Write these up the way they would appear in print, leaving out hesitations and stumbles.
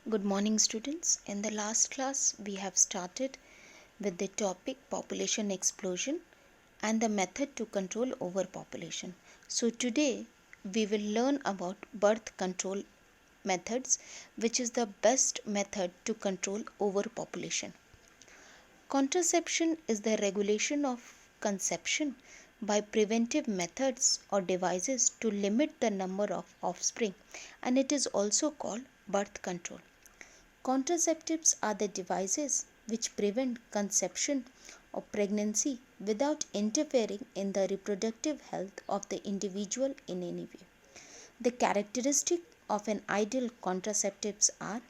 Good morning, students. In the last class, we have started with the topic population explosion and the method to control overpopulation. So, today we will learn about birth control methods, which is the best method to control overpopulation. Contraception is the regulation of conception by preventive methods or devices to limit the number of offspring, and it is also called birth control. Contraceptives are the devices which prevent conception or pregnancy without interfering in the reproductive health of the individual in any way. The characteristics of an ideal contraceptives are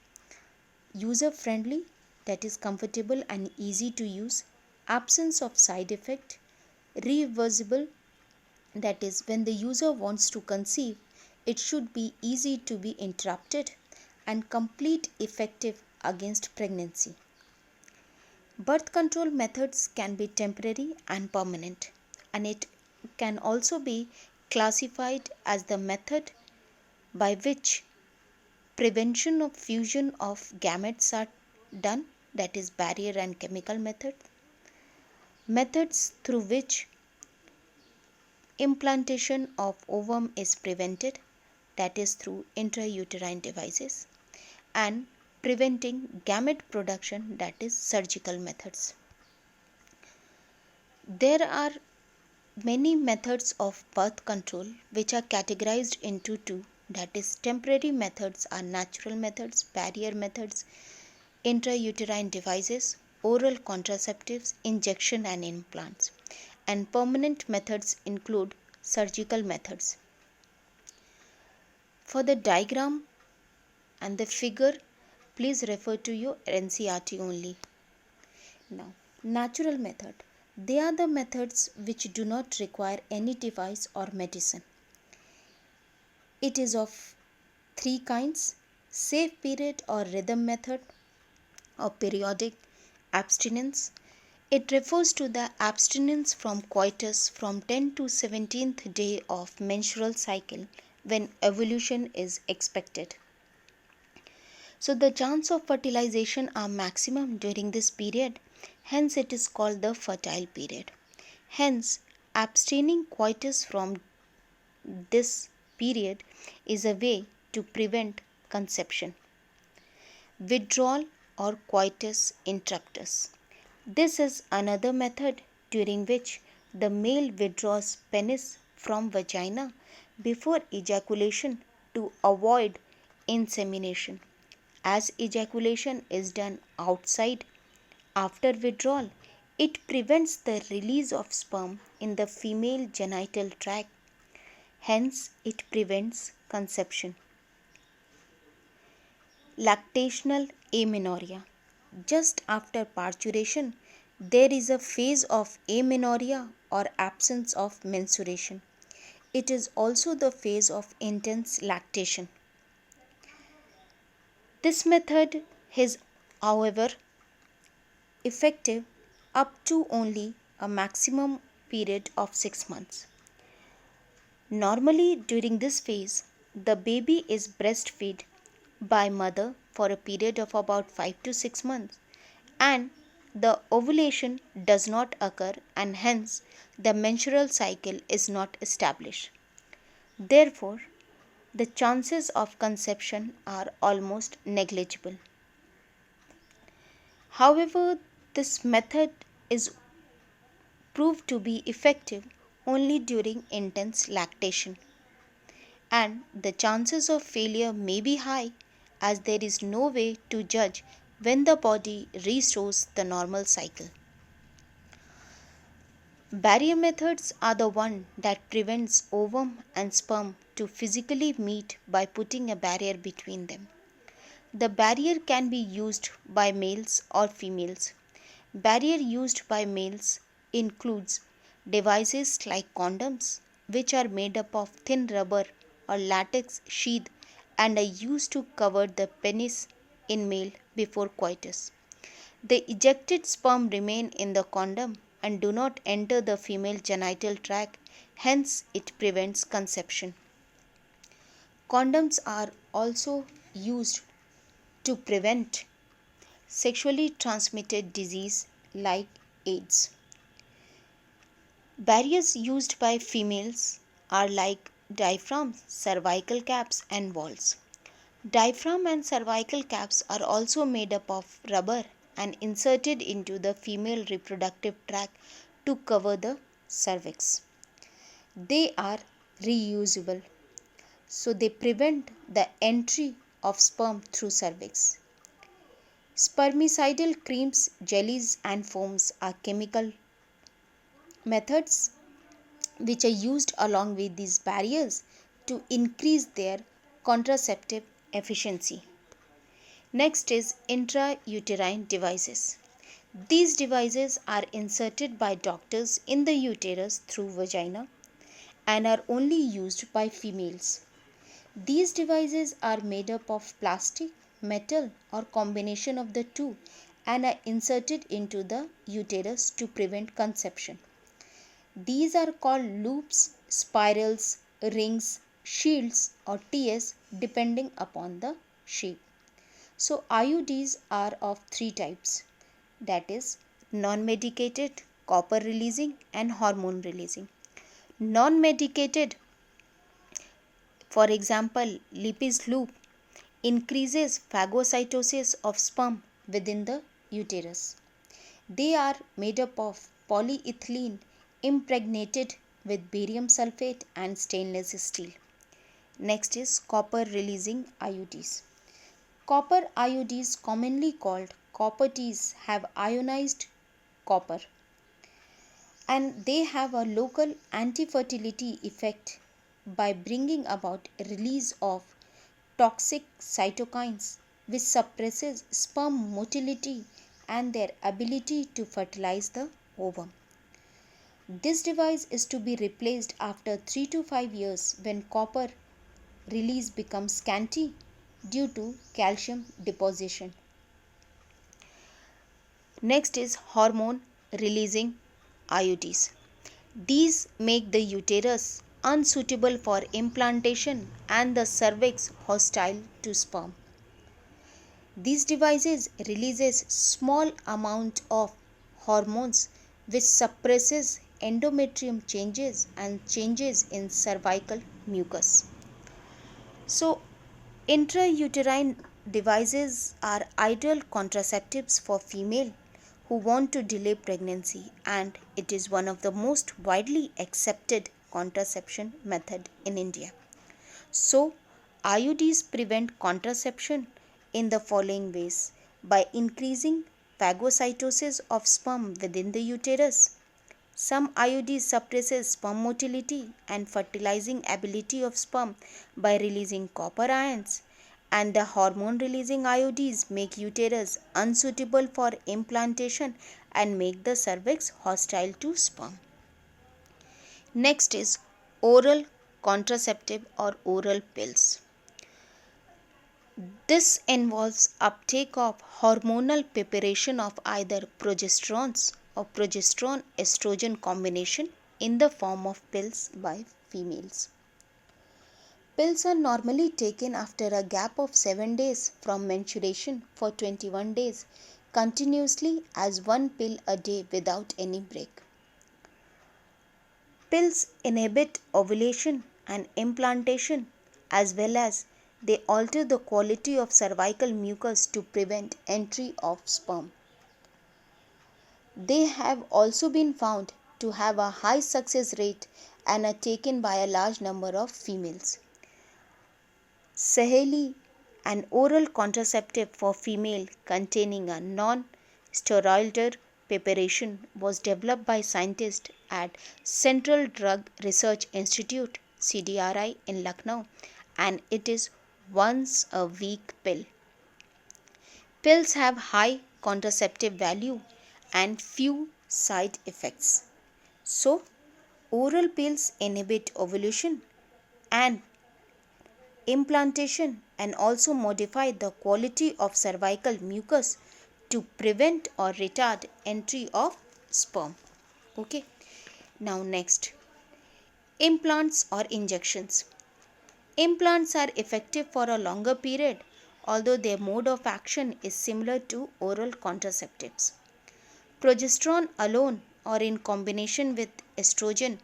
user friendly, that is comfortable and easy to use, absence of side effect, reversible, that is when the user wants to conceive, it should be easy to be interrupted, and complete effective against pregnancy. Birth control methods can be temporary and permanent, and it can also be classified as the method by which prevention of fusion of gametes are done, that is barrier and chemical methods through which implantation of ovum is prevented, that is through intrauterine devices, and preventing gamete production, that is surgical methods. There are many methods of birth control which are categorized into two, that is temporary methods are natural methods, barrier methods, intrauterine devices, oral contraceptives, injection and implants, and permanent methods include surgical methods. For the diagram and the figure, please refer to your NCERT only. Now, natural method. They are the methods which do not require any device or medicine. It is of three kinds: safe period or rhythm method, or periodic abstinence. It refers to the abstinence from coitus from 10th to 17th day of menstrual cycle when ovulation is expected. So the chance of fertilization are maximum during this period, hence it is called the fertile period. Hence, abstaining coitus from this period is a way to prevent conception. Withdrawal or coitus interruptus. This is another method during which the male withdraws penis from vagina before ejaculation to avoid insemination. As ejaculation is done outside after withdrawal, it prevents the release of sperm in the female genital tract. Hence, it prevents conception. Lactational amenorrhea. Just after parturition, there is a phase of amenorrhea or absence of menstruation. It is also the phase of intense lactation. This method is, however, effective up to only a maximum period of 6 months. Normally, during this phase, the baby is breastfed by mother for a period of about 5 to 6 months, and the ovulation does not occur, and hence the menstrual cycle is not established. Therefore, the chances of conception are almost negligible. However, this method is proved to be effective only during intense lactation, and the chances of failure may be high as there is no way to judge when the body restores the normal cycle. Barrier methods are the one that prevents ovum and sperm to physically meet by putting a barrier between them. The barrier can be used by males or females. Barrier used by males includes devices like condoms, which are made up of thin rubber or latex sheath and are used to cover the penis in male before coitus. The ejected sperm remain in the condom and do not enter the female genital tract, hence it prevents conception. Condoms are also used to prevent sexually transmitted disease like AIDS. Barriers used by females are like diaphragm, cervical caps, and walls. Diaphragm and cervical caps are also made up of rubber and inserted into the female reproductive tract to cover the cervix. They are reusable, so they prevent the entry of sperm through cervix. Spermicidal creams, jellies, and foams are chemical methods which are used along with these barriers to increase their contraceptive efficiency. Next is intrauterine devices. These devices are inserted by doctors in the uterus through vagina and are only used by females. These devices are made up of plastic, metal, or combination of the two and are inserted into the uterus to prevent conception. These are called loops, spirals, rings, shields, or TS depending upon the shape. So, IUDs are of three types, that is, non medicated, copper releasing, and hormone releasing. Non medicated, for example, Lippes loop, increases phagocytosis of sperm within the uterus. They are made up of polyethylene impregnated with barium sulfate and stainless steel. Next is copper releasing IUDs. Copper IUDs, commonly called copper Ts, have ionized copper and they have a local anti-fertility effect by bringing about release of toxic cytokines which suppresses sperm motility and their ability to fertilize the ovum. This device is to be replaced after 3 to 5 years when copper release becomes scanty due to calcium deposition. Next is hormone releasing IUDs. These make the uterus unsuitable for implantation and the cervix hostile to sperm. These devices releases small amount of hormones which suppresses endometrium changes and changes in cervical mucus. So, intrauterine devices are ideal contraceptives for female who want to delay pregnancy, and it is one of the most widely accepted contraception method in India. So, IUDs prevent contraception in the following ways: by increasing phagocytosis of sperm within the uterus. Some IUDs suppresses sperm motility and fertilizing ability of sperm by releasing copper ions, and the hormone releasing IUDs make uterus unsuitable for implantation and make the cervix hostile to sperm. Next is oral contraceptive or oral pills. This involves uptake of hormonal preparation of either progesterones or progesterone estrogen combination in the form of pills by females. Pills are normally taken after a gap of 7 days from menstruation for 21 days continuously as one pill a day without any break. Pills inhibit ovulation and implantation as well as they alter the quality of cervical mucus to prevent entry of sperm. They have also been found to have a high success rate and are taken by a large number of females. Saheli, an oral contraceptive for female containing a non-steroidal preparation, was developed by scientists at Central Drug Research Institute CDRI in Lucknow, and it is once a week pill. Pills have high contraceptive value and few side effects. So, oral pills inhibit ovulation and implantation and also modify the quality of cervical mucus to prevent or retard entry of sperm. Okay. Now next, implants or injections. Implants are effective for a longer period although their mode of action is similar to oral contraceptives. Progesterone alone or in combination with estrogen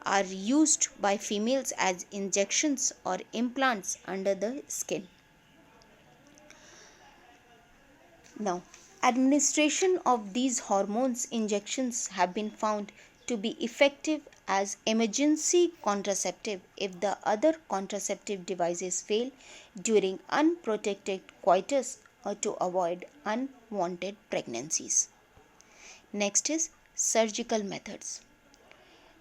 are used by females as injections or implants under the skin. Now, administration of these hormones injections have been found to be effective as emergency contraceptive if the other contraceptive devices fail during unprotected coitus or to avoid unwanted pregnancies. Next is surgical methods.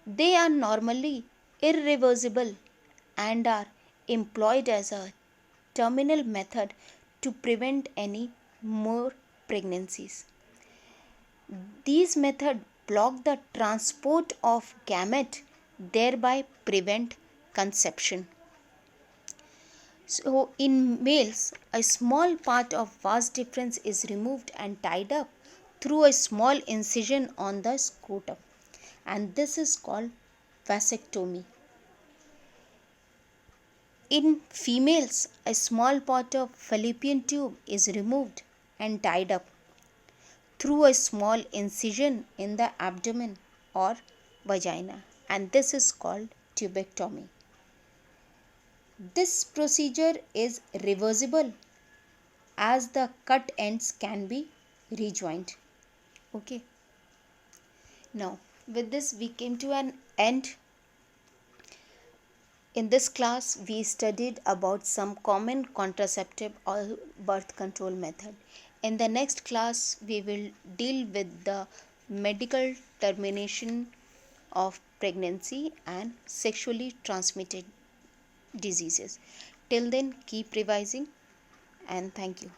They are normally irreversible and are employed as a terminal method to prevent any more pregnancies. These methods block the transport of gamete, thereby prevent conception. So in males, a small part of vas deferens is removed and tied up through a small incision on the scrotum, and this is called vasectomy. In females, a small part of fallopian tube is removed and tied up through a small incision in the abdomen or vagina, and this is called tubectomy. This procedure is reversible as the cut ends can be rejoined. Okay. Now, with this we came to an end. In this class, we studied about some common contraceptive or birth control method. In the next class, we will deal with the medical termination of pregnancy and sexually transmitted diseases. Till then, keep revising and thank you.